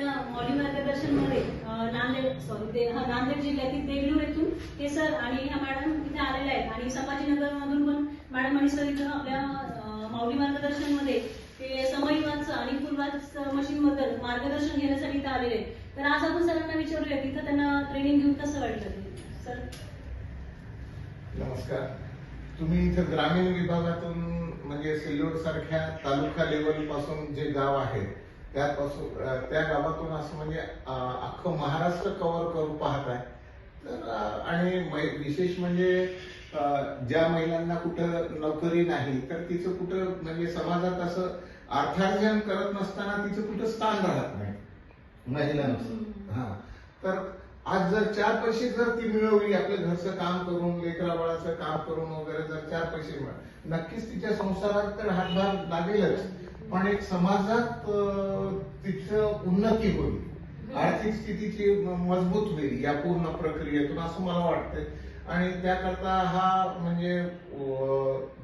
आपल्या मौली मार्गदर्शन मध्ये नांदेड जिल्ह्यातील देगलूर येथून हे सर आणि ह्या मॅडम इथे आलेल्या आहेत आणि संभाजीनगर मधून पण मॅडम आणि सर इथं आपल्या मौली मार्गदर्शन मध्ये ते समयवादचं आणि फुलवाद मशीन बद्दल मार्गदर्शन घेण्यासाठी इथं आलेले आहेत. तर आज आपण सरांना विचारूया तिथं त्यांना ट्रेनिंग घेऊन कसं वाटलं सर. नमस्कार. तुम्ही इथं ग्रामीण विभागातून म्हणजे सिल्लोड सारख्या तालुका लेवल पासून जे गाव आहे त्यापासून त्या गावातून असं म्हणजे अख्खं महाराष्ट्र कव्हर करून पाहताय. तर आणि विशेष म्हणजे ज्या महिलांना कुठं नोकरी नाही तर तिचं कुठं म्हणजे समाजात असं अर्थार्जन करत नसताना तिचं कुठं स्थान राहत नाही महिलांचं. हा, तर आज जर 4 पैसे जर ती मिळवली आपल्या घरचं काम करून लेकराबाळाचं काम करून वगैरे जर 4 पैसे मिळाले नक्कीच तिच्या संसारात तर हातभार लागेलच, पण एक समाजात तिचं उन्नती होईल, आर्थिक स्थितीची मजबूत होईल या पूर्ण प्रक्रियेतून असं मला वाटतंय. आणि त्याकरता हा म्हणजे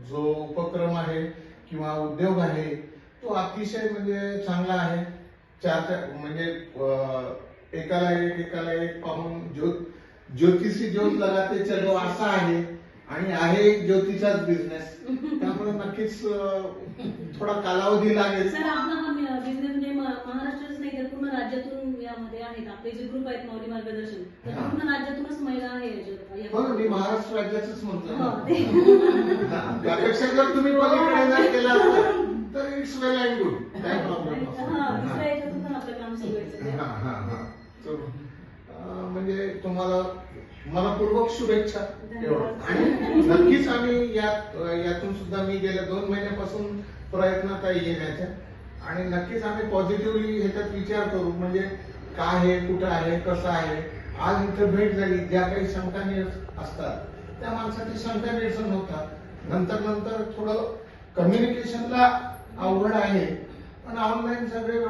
जो उपक्रम आहे किंवा उद्योग आहे तो अतिशय म्हणजे चांगला आहे. म्हणजे एकाला एक पाहून ज्योतिषी ज्योत लगाते चलो असा आहे आणि आहे ज्योतीचाच बिझनेस. त्यामुळे नक्कीच थोडा कालावधी लागेल. सर आपला हा बिझनेस म्हणजे महाराष्ट्राच नाही तर पूर्ण राज्यातून यामध्ये आहेत. आपले जे ग्रुप आहेत मौली मार्गदर्शन पूर्ण राज्यातूनच महिला आहे. हो, मी महाराष्ट्र राज्याचंच म्हणतो. त्यापेक्षा जर तुम्ही पलीकडे जर केला तर इट्स वेल अँड गुड, काय प्रॉब्लेम म्हणजे तुम्हाला मनपूर्वक शुभेच्छा. आणि नक्कीच आम्ही यातून सुद्धा मी गेल्या 2 महिन्यापासून प्रयत्नात आहे येण्याच्या आणि नक्कीच आम्ही पॉझिटिव्हली ह्याच्यात विचार करू म्हणजे काय आहे, कुठं आहे, कसं आहे. आज इथं भेट झाली, ज्या काही शंका असतात त्या माणसाची शंका निरसन होतात. नंतर थोडं कम्युनिकेशनला अवघड आहे, पण ऑनलाईन सगळे